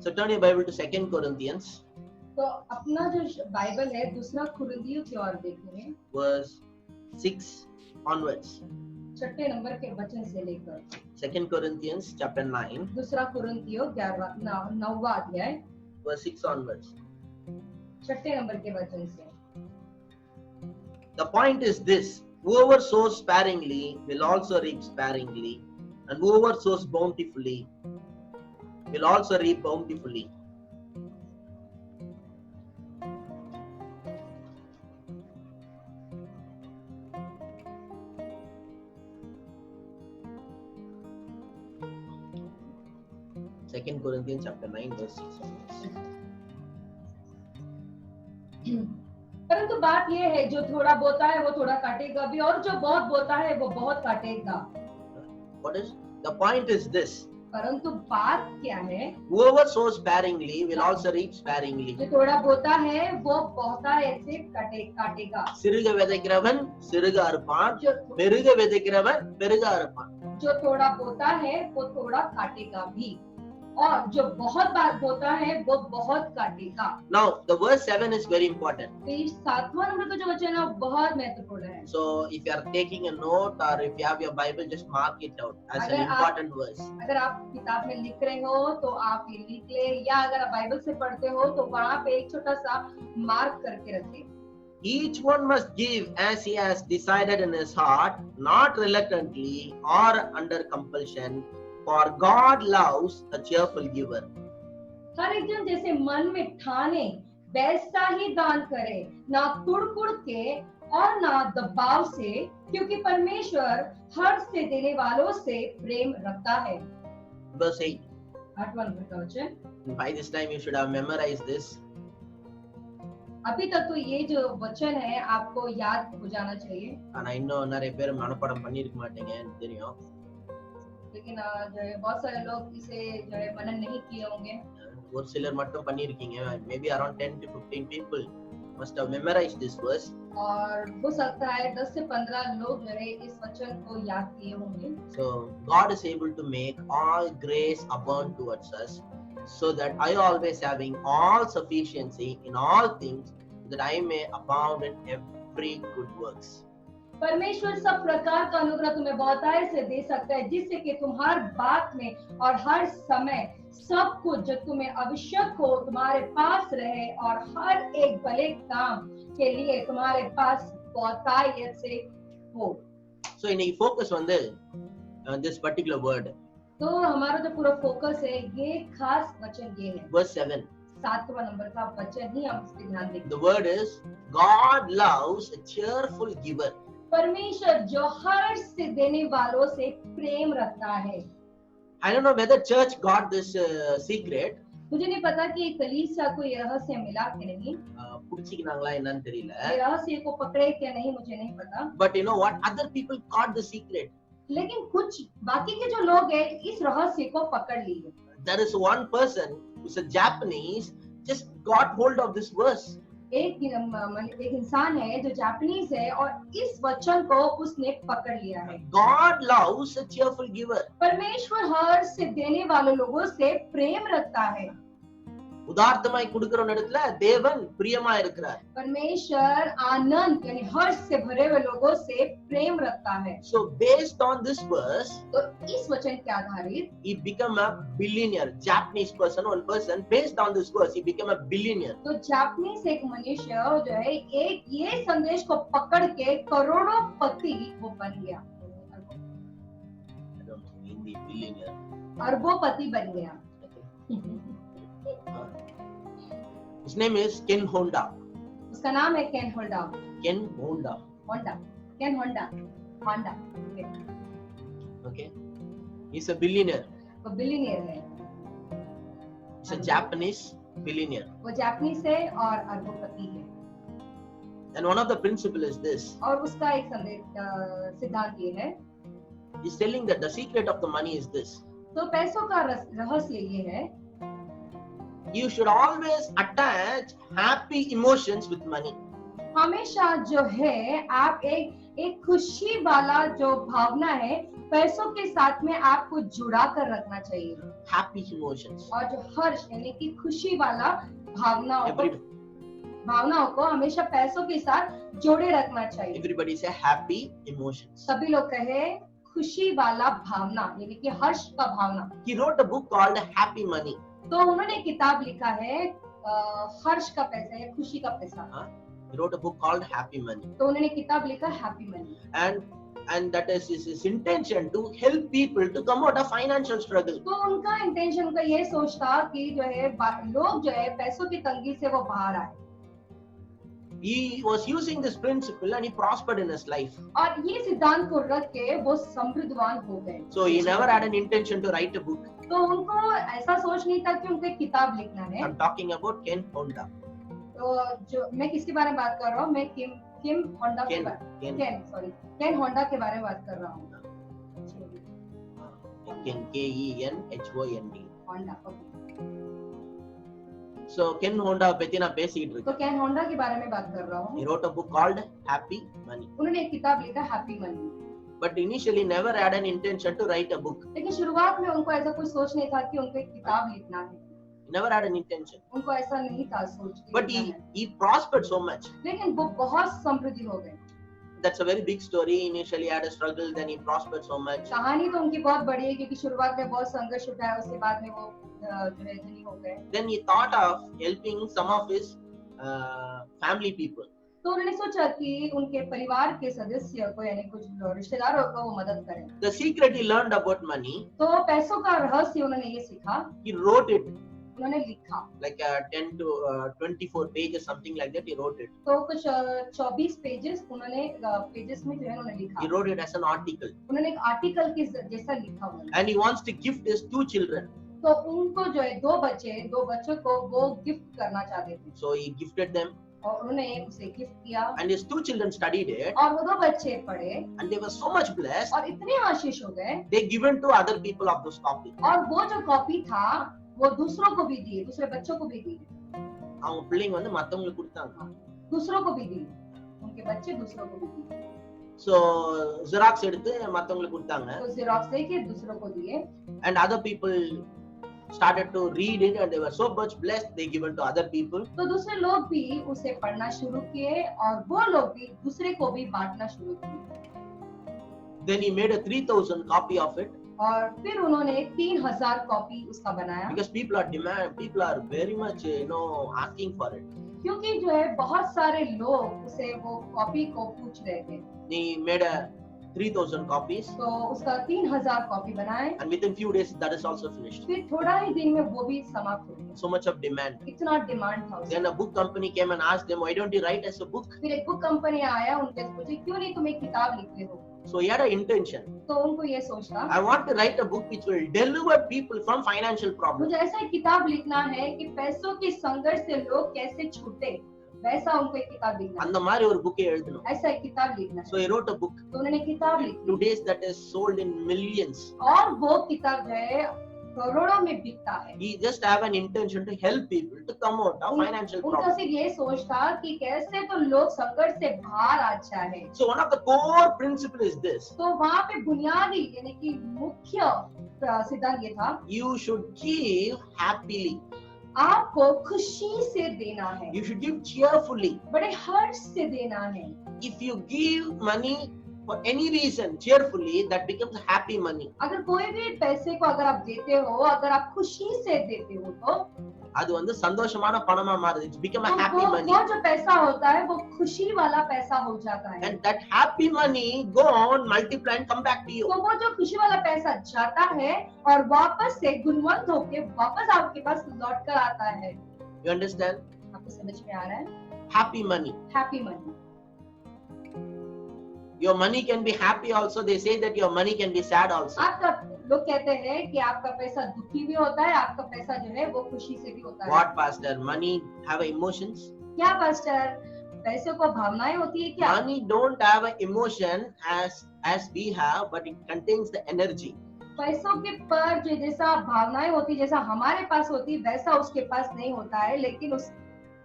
So turn your Bible to 2 Corinthians, तो अपना जो बाइबल है दूसरा कुरिन्थियों की ओर देखेंगे, verse 6 onwards. 6 नंबर के वचन से लेकर 2 Corinthians chapter 9, दूसरा कुरिन्थियों 9वां अध्याय verse 6 onwards. 6 नंबर के वचन से। The point is this: whoever sows sparingly will also reap sparingly, and whoever sows bountifully will also reap bountifully. Second Corinthians chapter 9 verse 6 onwards. परंतु बात यह है, जो थोड़ा बोता है वो थोड़ा काटेगा भी, और जो बहुत बोता है वो बहुत काटेगा। What is the point? Is this: परंतु बात क्या है, whoever sows sparingly will also reap sparingly. जो थोड़ा बोता है वो बहुता ऐसे काटेगा। சிறுக விதைக்கிறவன் சிறுக அறுப்பான், பெருக விதைக்கிறவன் பெருக அறுப்பான். जो थोड़ा बोता है वो थोड़ा काटेगा भी, और जो बहुत बात बोता है वो बहुत काटेगा। Now the verse 7 is very important. फिर 7वां नंबर का जो वचन है वो बहुत महत्वपूर्ण है। So if you are taking a note or if you have your Bible, just mark it out as an important verse. अगर आप किताब में लिख रहे हो तो आप ये लिख ले, या अगर आप बाइबल से पढ़ते हो तो वहाँ पे एक छोटा सा मार्क करके रखें। Each one must give as he has decided in his heart, not reluctantly or under compulsion, for God loves a cheerful giver. हर एक जन जैसे मन में ठाने वैसा ही दान करे, ना कुड़ के और ना दबाव से, क्योंकि परमेश्वर हर्ष से देने वालों से प्रेम रखता है। Verse 8. 8वां नंबर का वचन। By this time you should have memorized this. अभी तक तो ये जो वचन है आपको याद हो जाना चाहिए, ஆனா இன்னும் நிறைய பேர் மனப்பாடம் பண்ணிருக்க மாட்டீங்க எனக்கு தெரியும். लेकिन जो है बहुत सारे लोग इसे जो है मनन नहीं किए होंगे। ஒரு சிலர் மட்டும் பண்ணிருக்கீங்க. Maybe around 10 to 15 people must have memorized this verse. और हो सकता है 10 से 15 लोग जो है इस वचन को याद किए होंगे। So God is able to make all grace abound towards us, so that I always having all sufficiency in all things, that I may abound in every good works. परमेश्वर सब प्रकार का अनुग्रह तुम्हें बहुतायत से दे सकता है, जिससे कि तुम हर बात में और हर समय सब कुछ जो तुम्हें आवश्यक हो तुम्हारे पास रहे, और हर एक भले काम के लिए तुम्हारे पास बहुतायत से हो। So இன்னைக்கு focus வந்து this particular word, तो हमारा जो पूरा फोकस है ये खास वचन ये है, verse 7. 7वां नंबर का वचन ही हम इस पे ध्यान देंगे। The word is God loves a cheerful giver. परमेश्वर जो हर्ष से देने वालों से प्रेम रखता है। I don't know whether church got this secret. मुझे नहीं पता कि कलीसिया को ये रहस्य मिला कि नहीं, புடிச்சிக்கினாங்களா என்னன்னு தெரியல. ये रहस्य को पकड़े क्या नहीं मुझे नहीं पता, But you know what? Other people caught the secret. लेकिन कुछ बाकी के जो लोग हैं इस रहस्य को पकड़ लिए। There is one person who's a Japanese just got hold of this verse. एक इंसान है जो जापानीज है और इस वचन को उसने पकड़ लिया है। God loves a cheerful giver. परमेश्वर हर्ष से देने वाले लोगों से प्रेम रखता है। உதார்த்தமாய் கொடுக்கிறவன் இடத்துல தேவன் பிரியமா இருக்கிறார். परमेश्वर आनंद यानी हर्ष से भरे हुए लोगों से प्रेम रखता है। So based on this verse, तो इस वचन के आधारित he became a billionaire. Japanese person, one person, based on this verse, he became a billionaire. तो जापानीज एक मनुष्य जो है एक ये संदेश को पकड़ के करोड़ों पति वो बन गया, I don't know, Hindi billionaire. अरबोपति बन गया। His name is Ken Honda. उसका नाम है Ken Honda. Ken Honda. Honda, Ken Honda, Honda. Okay. He's a billionaire. वो बिलियनियर है, He's a Japanese billionaire. वो जापानीज है और अरबोपति है। And one of the principle is this. और उसका एक सिद्धांत ये है, He's telling that the secret of the money is this. तो पैसों का रहस्य ये है, You should always attach happy emotions with money. हमेशा जो है आप एक खुशी वाला जो भावना है पैसों के साथ में आपको जुड़ा कर रखना चाहिए Happy emotions. और जो हर्ष यानी कि खुशी वाला भावनाओं को Every, हमेशा पैसों के साथ जोड़े रखना चाहिए। everybody say happy emotions. सभी लोग कहे खुशी वाला भावना यानी कि हर्ष का भावना। He wrote a book called Happy Money. तो उन्होंने किताब लिखा है हर्ष का पैसा या खुशी का पैसा। He wrote a book called Happy Money. तो उन्होंने किताब लिखा happy money And that is his intention to help people to come out of financial struggle. तो उनका इंटेंशन उनका ये सोच था कि जो है लोग जो है पैसों की तंगी से वो बाहर आए। He was using this principle and he prospered in his life. और ये सिद्धांत को रख के वो समृद्धवान हो गए। So he never had an intention to write a book. तो उनको ऐसा सोच नहीं था कि उनको एक किताब लिखना है। I'm talking about Ken Honda. तो जो मैं किसके बारे में बात कर रहा हूँ, मैं किम होंडा के बारे केन होंडा के बारे में बात कर रहा हूँ। Ken KENHOND. Honda, okay. So Ken Honda பத்தி நான் பேசிட்டு तो இருக்கேன். केन होंडा के बारे में बात कर रहा हूँ। He wrote a book called Happy Money. उन्होंने एक किताब लिखा happy money. But initially never had an intention to write a book. लेकिन शुरुआत में उनको ऐसा कोई सोच नहीं था कि उनको एक किताब लिखना है। He never had an intention. उनको ऐसा नहीं था सोच। But he prospered so much. लेकिन वो बहुत समृद्धि हो गए। That's a very big story. Initially had a struggle, then he prospered so much. कहानी तो उनकी बहुत बड़ी है क्योंकि शुरुआत में बहुत संघर्ष उठाया, उसके बाद में वो जो है धनी हो गए। Then he thought of helping some of his family people. तो उन्होंने सोचा कि उनके परिवार के सदस्य को यानी कुछ रिश्तेदारों को वो मदद करें। The secret he learned about money. तो पैसों का रहस्य उन्होंने ये सीखा। He wrote it. उन्होंने लिखा। Like 10 to 24 pages, something like that. He wrote it. तो कुछ 24 पेजेस उन्होंने पेजेस में जो है उन्होंने लिखा। He wrote it as an article. उन्होंने एक आर्टिकल के जैसा लिखा उन्होंने। And he wants to gift his 2 children. तो उनको जो है दो बच्चों को वो गिफ्ट करना चाहते थे। So he gifted them. और उन्होंने उसे गिफ्ट किया। And his 2 children studied it. और वो 2 बच्चे पढ़े। And they were so much blessed. और इतने आशीष हो गए। They given to other people of those copy. और वो जो कॉपी था वो दूसरों को भी दिए, दूसरे बच्चों को भी दिए। அவங்க பிள்ளைங்க வந்து மத்தவங்களுக்கு கொடுத்தாங்க. दूसरों को भी दिए, उनके बच्चे दूसरों को भी दिए। So Xerox எடுத்து மத்தவங்களுக்கு கொடுத்தாங்க. तो Xerox लेके दूसरों को दिए। And other people started to read it and they were so much blessed they given to other people. तो दूसरे लोग भी उसे पढ़ना शुरू किए और वो लोग भी दूसरे को भी बांटना शुरू किए। Then he made a 3000 copy of it. और फिर उन्होंने 3000 कॉपी उसका बनाया। Because people are very much asking for it. क्योंकि जो है बहुत सारे लोग उसे वो कॉपी को पूछ रहे थे। He made a 3000 copies. तो उसका 3000 कॉपी बनाए। And within few days that is also finished. फिर थोड़ा ही दिन में वो भी समाप्त हो गया। So much of demand. इतना डिमांड था उसका। Then a book company came and asked them, why don't you write as a book? फिर एक बुक कंपनी आया, उनसे पूछे क्यों नहीं तुम एक किताब लिखते हो। So he had an intention. तो उनको ये सोचना, I want to write a book which will deliver people from financial problems. मुझे ऐसा एक किताब लिखना है कि पैसों के संघर्ष से लोग कैसे छूटे, वैसा उनको एक किताब लिखना है। அந்த மாதிரி ஒரு book எழுதணும். ऐसा एक किताब लिखना है। So he wrote a book. तो उन्होंने किताब लिखी। Today's that is sold in millions. और वो किताब जो है करोड़ों में बिकता है। He just have an intention to help people to come out of financial उनका problems. सिर्फ ये सोच था कि कैसे तो लोग संकट से बाहर आ जाए। So one of the core principle is this. तो वहाँ पे बुनियादी यानी कि मुख्य सिद्धांत ये था, You should give happily. आपको खुशी से देना है, You should give cheerfully. बड़े हर्ष से देना है। If you give money for any reason cheerfully, that becomes happy money. अगर कोई भी पैसे को अगर आप देते हो, अगर आप खुशी से देते हो तो அது வந்து சந்தோஷமான பணமா மாறுது. It's become a happy money. वो जो पैसा होता है वो खुशी वाला पैसा हो जाता है। And that happy money go on multiply and come back to you. तो वो जो खुशी वाला पैसा जाता है और वापस से गुणवंत होके वापस आपके पास लौट कर आता है। You understand? आपको समझ में आ रहा है? Happy money. Happy money. Your money can be happy also. They say that your money can be sad also. आपका लोग कहते हैं कि आपका पैसा दुखी भी होता है, आपका पैसा जो है वो खुशी से भी होता है। What, pastor? Money have emotions? क्या पास्टर, पैसों को भावनाएं होती है क्या? Money don't have an emotion as we have, but it contains the energy. पैसों के पर जो जैसा भावनाएं होती है, जैसा हमारे पास होती है वैसा उसके पास नहीं होता है,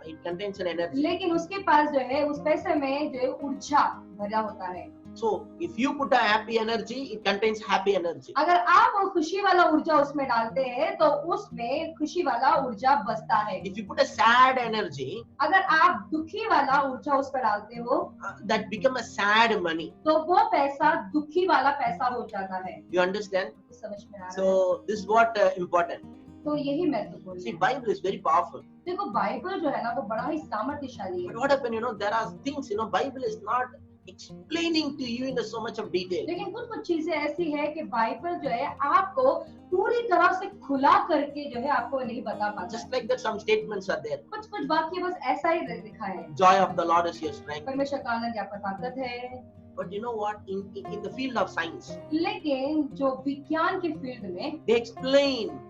It contains an energy. लेकिन उसके पास जो है उस पैसे में जो है ऊर्जा भरा होता है। So if you put a happy energy, it contains happy energy. अगर आप वो खुशी वाला ऊर्जा उसमें डालते हैं तो उसमें खुशी वाला ऊर्जा बसता है। If you put a sad energy, अगर आप दुखी वाला ऊर्जा उस पर डालते हो that become a sad money. तो वो पैसा दुखी वाला पैसा हो जाता है। You understand? समझ में आ रहा है? So this is what important. तो यही महत्वपूर्ण See, है। Bible is very powerful. देखो बाइबल जो है ना वो बड़ा ही सामर्थ्यशाली But है। what happened? There are things. Bible is not explaining to you in so much of detail. लेकिन कुछ चीजें ऐसी है कि बाइबल जो है आपको पूरी तरह से खुला करके जो है आपको नहीं बता पाता। Just like that, some statements are there. कुछ वाक्य बस ऐसा ही लिखा है। Joy of the Lord is your strength. परमेश्वर का आनंद आपका ताकत है। But you know what? In the field of science, लेकिन जो विज्ञान के फील्ड में they explain,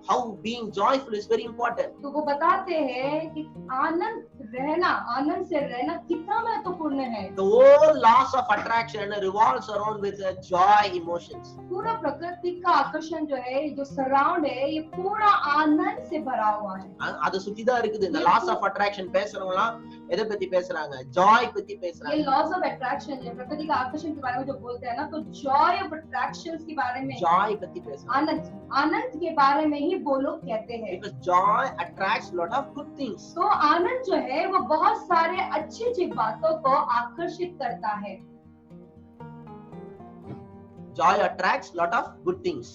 how being joyful is very important. तो वो बताते हैं कि आनंद से रहना कितना महत्वपूर्ण है। The whole laws of attraction revolves around with joy emotions. पूरा प्रकृति का आकर्षण जो है, जो सराउंड है, ये पूरा आनंद से भरा हुआ है। அது சுத்தி தான் இருக்குது. இந்த laws of attraction பேசுறவங்கலாம் எதை பத்தி பேசுறாங்க? joy பத்தி ये பேசுறாங்க. लॉज ऑफ अट्रैक्शन है, प्रकृति का आकर्षण के बारे में जो बोलते हैं ना, तो जॉय ऑफ अट्रैक्शंस के बारे में, joy पத்தி பேசுறாங்க. आनंद के बारे में ही वो लोग कहते हैं। Because joy attracts lot of good things. तो आनंद जो है वो बहुत सारे अच्छी बातों को आकर्षित करता है। Joy attracts lot of good things.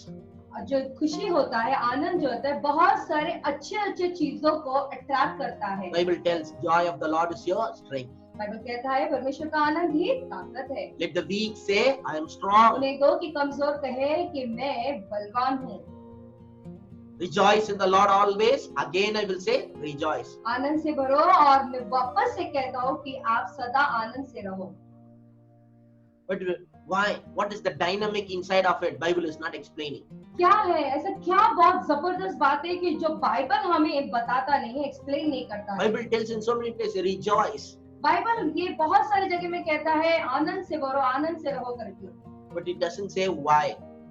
जो खुशी होता है, आनंद जो होता है, बहुत सारे अच्छे चीजों को अट्रैक्ट करता है। Bible tells joy of the Lord is your strength. Bible कहता है परमेश्वर का आनंद ही ताकत है। Let the weak say I am strong. उन्हें दो कि कमजोर कहे कि मैं बलवान हूँ। Rejoice in the Lord always. Again I will say rejoice. आनंद से भरो, और मैं वापस से कहता हूँ कि आप सदा आनंद से रहो। But why? What is the dynamic inside of it? Bible is not explaining. क्या है ऐसा, क्या बहुत जबरदस्त बात है कि जो बाइबल हमें बताता नहीं, एक्सप्लेन नहीं करता है। Bible tells in so many places rejoice. Bible ये बहुत सारी जगह में कहता है आनंद से भरो, आनंद से रहो करके, But it doesn't say why.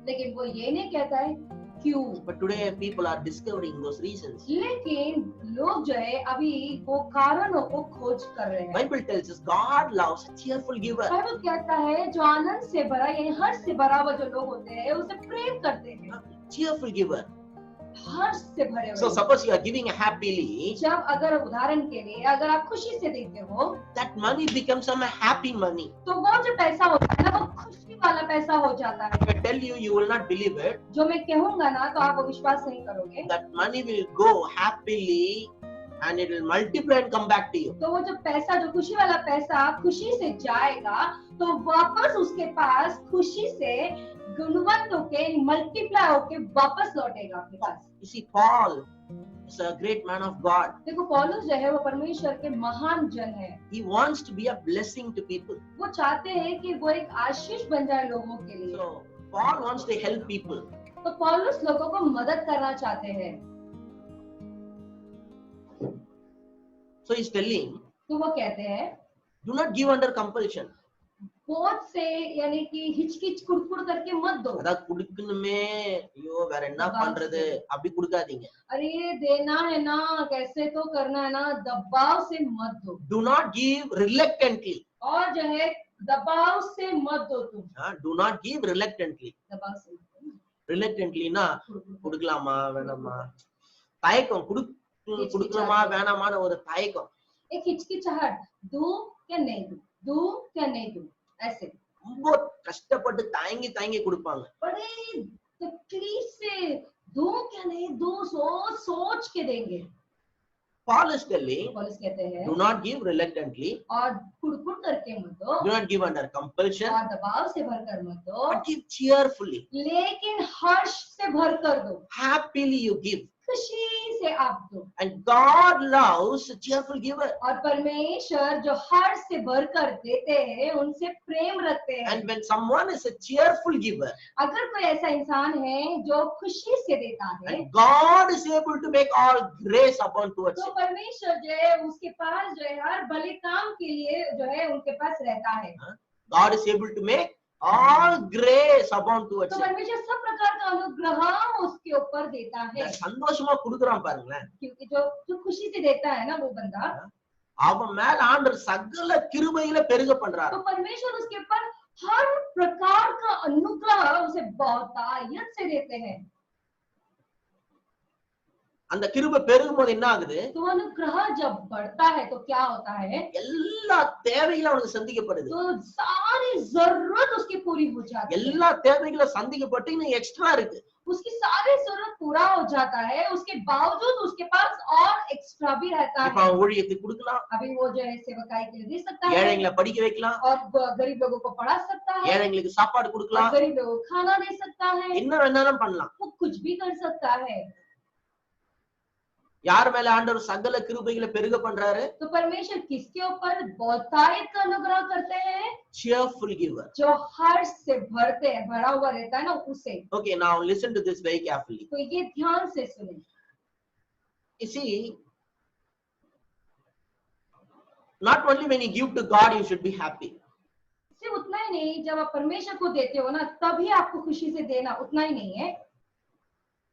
लेकिन वो ये नहीं कहता है क्यों। But today people are discovering those reasons. लेकिन लोग जो है अभी वो कारणों को खोज कर रहे हैं। Bible tells us God loves a cheerful giver. Bible कहता है जो आनंद से भरा, यानी हर्ष से भरा हुआ जो लोग होते हैं उसे प्रेम करते हैं। Cheerful giver. हर्ष से भरे So हुए। suppose you are giving happily, जब अगर उदाहरण के लिए अगर आप खुशी से देते हो that money becomes some happy money. तो वो जो पैसा होता है ना वो खुशी वाला पैसा हो जाता है। If I tell you, you will not believe it. जो मैं कहूंगा ना तो आप विश्वास नहीं करोगे। That money will go happily and it will multiply and come back to you. तो वो जो पैसा, जो खुशी वाला पैसा खुशी से जाएगा तो वापस उसके पास खुशी से गुणवत्त होके मल्टीप्लाई होके वापस लौटेगा आपके पास। You see, Paul is a great man of God. देखो पौलुस जो है वो परमेश्वर के महान जन है। He wants to be a blessing to people. वो चाहते हैं कि वो एक आशीष बन जाए लोगों के लिए। So Paul wants to help people. तो पौलुस लोगों को मदद करना चाहते हैं। So he's telling, तो वो कहते हैं do not give under compulsion. बोझ से, यानी कि हिचकिच कुड़कुड़ करके मत दो। அதான் குடுக்கணுமே, ஐயோ வேற என்ன பண்றது, அப்படி கொடுக்காதீங்க. अरे देना है ना, कैसे तो करना है ना, दबाव से मत दो। Do not give reluctantly. और जो है दबाव से मत दो तुम। Do not give reluctantly. दबाव से मत दो। Reluctantlyனா கொடுக்கலாமா வேணாமா, தயக்கம், கொடுக்கலாமா வேணாமான்னு ஒரு தயக்கம். एक हिचकिचाहट, दूं क्या नहीं दूं, दूं क्या नहीं दूं, ऐसे ரொம்ப கஷ்டப்பட்டு தயங்கி தயங்கி கொடுப்பாங்க. बड़े तकलीफ से दूं क्या नहीं दूं सोच सोच के देंगे। Paul is telling, पौलुस कहते हैं do not give reluctantly. और कुड़कुड़ करके मत दो, Do not give under compulsion. और दबाव से भर कर मत दो, But give cheerfully. लेकिन हर्ष से भर कर दो। Happily you give. खुशी से आप दो। And God loves a cheerful giver. और परमेश्वर जो हर्ष से भर कर देते हैं उनसे प्रेम रखते हैं। And when someone is a cheerful giver, अगर कोई ऐसा इंसान है जो खुशी से देता है, and God is able to make all grace abound towards तो him. परमेश्वर जो है उसके पास जो है हर भले काम के लिए जो है उनके पास रहता है। God is able to make all grace abound towards तो him. परमेश्वर सब प्रकार का अनुग्रह उसके ऊपर देता है। சந்தோஷமா குடுக்குறான் பாருங்களேன். क्योंकि जो खुशी से देता है ना वो बंदा, அவன் மேல ஆண்டவர் சகல கிருபையில பெருக பண்றாரு. तो परमेश्वर उसके ऊपर हर प्रकार का अनुग्रह उसे बहुतायत से देते हैं। அந்த கிருபை பெருகும் போது என்ன ஆகுது? तो अनुग्रह जब बढ़ता है तो क्या होता है? எல்லா தேவைகளும் அவனுக்கு சந்திக்கப்படுது. तो सारी जरूरत उसकी पूरी हो जाती है। எல்லா தேவைகளும் சந்திக்கப்பட்டு இன்னும் எக்ஸ்ட்ரா இருக்கு. उसकी सारी जरूरत पूरा हो जाता है, उसके बावजूद उसके पास और एक्स्ट्रा भी रहता இப்ப है। அவன் ஊழியத்துக்கு கொடுக்கலாம், अभी वो जो है सेवकाई के लिए दे सकता है ஏழைங்களை படிக்க வைக்கலாம், और गरीब लोगों को पढ़ा सकता है, ஏழைங்களுக்கு சாப்பாடு और கொடுக்கலாம், गरीब लोगों को खाना दे सकता है, என்ன வேணாலும் பண்ணலாம். वो कुछ भी कर सकता है। யார் மேல ஆண்டவர் சகல கிருபைகளை பெருக பண்றாரு? तो परमेश्वर किसके ऊपर बहुतायत का अनुग्रह करते हैं? cheerful giver. जो हर्ष से भरते हैं, भरा हुआ रहता है ना उसे। Okay, now listen to this very carefully. तो ये ध्यान से सुने। You see, not only when you give to God you should be happy. सिर्फ उतना ही नहीं, जब आप परमेश्वर को देते हो ना तभी आपको खुशी से देना, उतना ही नहीं है।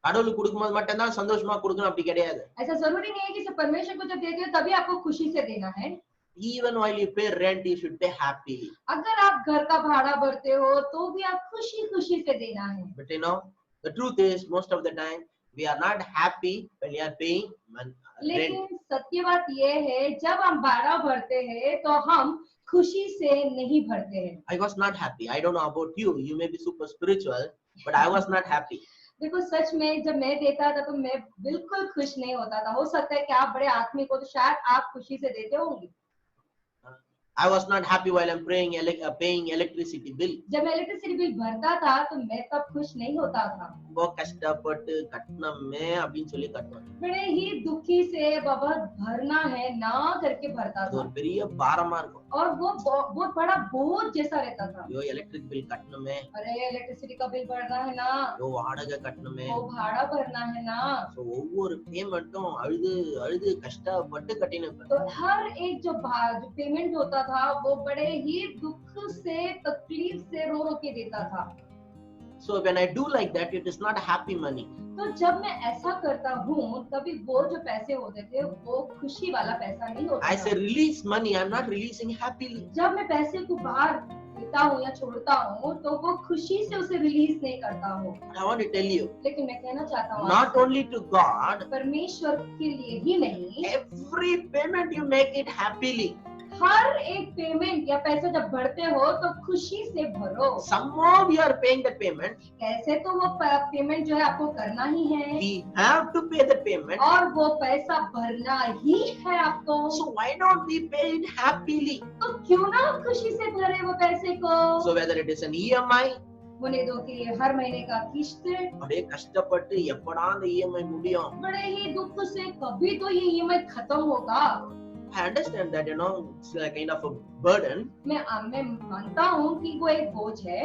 கடவுளுக்கு கொடுக்கும்போது மட்டும் தான் சந்தோஷமா கொடுக்கணும் அப்படி கிடையாது. ऐसा जरूरी नहीं है कि सिर्फ परमेश्वर को जब देते हो तभी आपको खुशी से देना है। Even while you pay rent you should pay happily. अगर आप घर का भाड़ा भरते हो तो भी आप खुशी खुशी से देना है। But you know, the truth is most of the time we are not happy when we are paying rent. लेकिन सत्य बात ये है, जब हम भाड़ा भरते हैं तो हम खुशी से नहीं भरते हैं। I was not happy. I don't know about you. You may be super spiritual, but I was not happy. देखो सच में जब मैं देता था तो मैं बिल्कुल खुश नहीं होता था। हो सकता है कि आप बड़े आत्मिक हो तो शायद आप खुशी से देते होंगे। I was not happy while I'm paying electricity bill. जब मैं इलेक्ट्रिसिटी बिल भरता था तो मैं तब खुश नहीं होता था। वो कष्टपट्टु कटनमे அப்படின்னு சொல்லி கட்டுவாங்க. बड़े ही दुखी से बाबा भरना है ना करके भरता அது था ஒரு பெரிய பாரமா இருக்கும். और वो बहुत बड़ा बोझ जैसा रहता था। ஐயோ எலக்ட்ரிக் பில் கட்டணுமே, अरे इलेक्ट्रिसिटी का बिल भरना है ना, ஐயோ வாடகை கட்டணுமே. वो भाड़ा भरना है ना। சோ ஒவ்வொரு பேமெண்ட்டும் அழுது அழுது கஷ்டப்பட்டு கட்டினேன். तो हर एक जो पेमेंट होता था वो बड़े ही दुख से तकलीफ से रो रो के देता था। So when I do like that, it is not happy money. तो जब मैं ऐसा करता हूँ तभी वो जो पैसे होते थे वो खुशी वाला पैसा नहीं होता I था। say release money, I am not releasing happily. जब मैं पैसे को बाहर देता हूँ या छोड़ता हूँ तो वो खुशी से उसे रिलीज नहीं करता हूँ। But I want to tell you, लेकिन मैं कहना चाहता हूँ not only to God, परमेश्वर के लिए ही नहीं, every payment you make it happily. हर एक पेमेंट या पैसा जब भरते हो तो खुशी से भरो। Somehow we are paying that payment. कैसे तो वो पेमेंट जो है आपको करना ही है We have to pay the payment. और वो पैसा भरना ही है आपको। So why don't we pay it happily? तो क्यों ना हम खुशी से भरे वो पैसे को। So whether it is an EMI, बोले दो कि हर महीने का किस्त, அப்படியே கஷ்டப்பட்டு எப்படா அந்த EMI முடியும். बड़े ही दुख से कभी तो ये EMI खत्म होगा। I understand that, you know, it's like kind of a burden. मैं मानता हूँ कि वो एक बोझ है।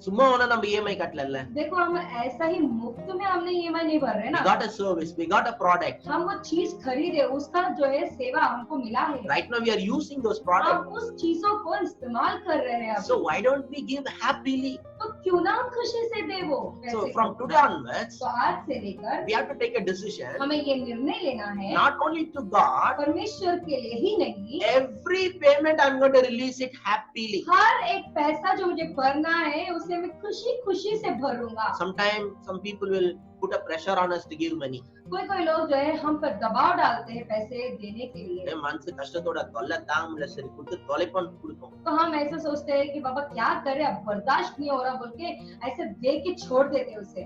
சும்மா ஒண்ணு நம்ம EMI கட்டலல்ல. देखो हम ऐसा ही मुफ्त में हमने EMI नहीं भर रहे We ना, got a service, we got a product. हम वो चीज खरीदे, उसका जो है सेवा हमको मिला है। Right now we are using those हम products. उस चीजों को इस्तेमाल कर रहे हैं So अभी। why don't we give happily? तो क्यों ना हम खुशी से दे वो So पैसे from को। today onwards, तो आज से लेकर we have to take a decision, हमें ये निर्णय लेना है, not only to God, परमेश्वर के लिए ही नहीं, every payment I'm going to release it happily. हर एक पैसा जो मुझे भरना है उसे मैं खुशी खुशी से भरूंगा। Sometimes some people will put a pressure on us to give money. कोई लोग जो है हम पर दबाव डालते हैं पैसे देने के लिए। மனசு கஷ்டத்தோட தொல்லை தாங்க முடியல, சரி கொடுத்து தொலைப்பான்னு கொடுக்கும். तो हम ऐसे सोचते हैं कि बाबा क्या करे, अब बर्दाश्त नहीं हो रहा बोल के ऐसे दे के छोड़ देते हैं उसे।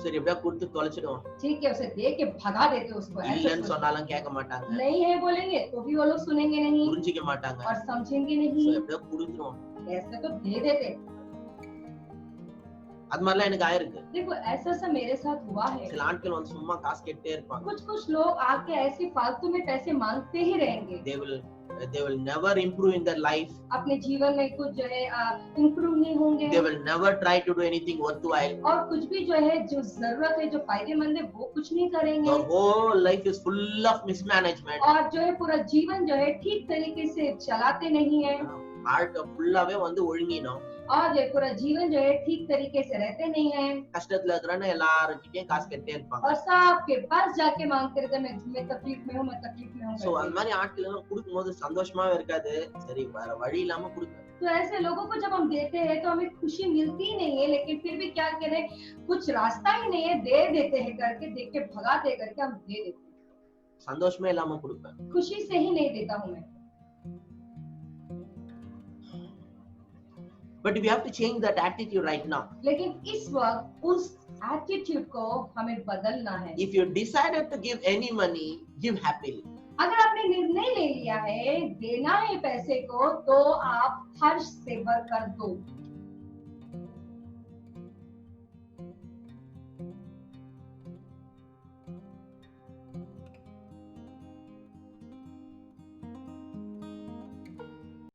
சரி எப்படியா கொடுத்து தொலைச்சிடுவோம். ठीक है, उसे दे के भगा देते हैं उसको। ऐसे இல்லன்னு सोचते சொன்னாலும் கேட்க மாட்டாங்க, हैं। नहीं है बोलेंगे तो भी वो लोग सुनेंगे नहीं புரிஞ்சிக்க மாட்டாங்க. और समझेंगे So नहीं, எப்படியா கொடுத்துருவோம். ऐसे तो दे देते। அது மாதிரிலாம் எனக்கு ஆயிருக்கு. देखो ऐसा सा मेरे साथ हुआ है। சில ஆட்கள் வந்து சும்மா காசு கேட்டே இருப்பாங்க. कुछ लोग आके ऐसे फालतू में पैसे मांगते ही रहेंगे। They will never improve in their life. अपने जीवन में कुछ जो है इम्प्रूव नहीं होंगे They will never try to do anything worthwhile. और कुछ भी जो है जो जरूरत है जो फायदेमंद है वो कुछ नहीं करेंगे Their whole life is full of mismanagement. और जो है पूरा जीवन जो है ठीक तरीके से चलाते नहीं है। வாழ்க்கை ஃபுல்லாவே வந்து ஒழுங்கினோம். और ये पूरा जीवन जो है ठीक तरीके से रहते नहीं है கஷ்டத்துல இருக்கிறான்னு எல்லாருக்கிட்டையும் காசு கேட்டே இருப்பாங்க. और सबके पास जाके मांगते रहते मैं तकलीफ में हूँ, मैं तकलीफ में हूँ சோ करके। அந்த மாதிரி ஆட்கள் எல்லாம் கொடுக்கும்போது சந்தோஷமாவே இருக்காது. சரி வேற வழி இல்லாம கொடுக்க. तो ऐसे लोगों को जब हम देते हैं तो हमें खुशी मिलती नहीं है, लेकिन फिर भी क्या करें, कुछ रास्ता ही नहीं है, दे देते हैं करके, देख के भगा दे करके हम दे देते हैं। சந்தோஷமே இல்லாம கொடுப்பேன். खुशी से ही नहीं देता हूँ मैं। But we have to change that attitude right now. लेकिन इस वक्त उस एटीट्यूड को हमें बदलना है। If you decided to give any money, give happily. अगर आपने निर्णय ले लिया है देना है पैसे को, तो आप हर्ष से भरकर दो।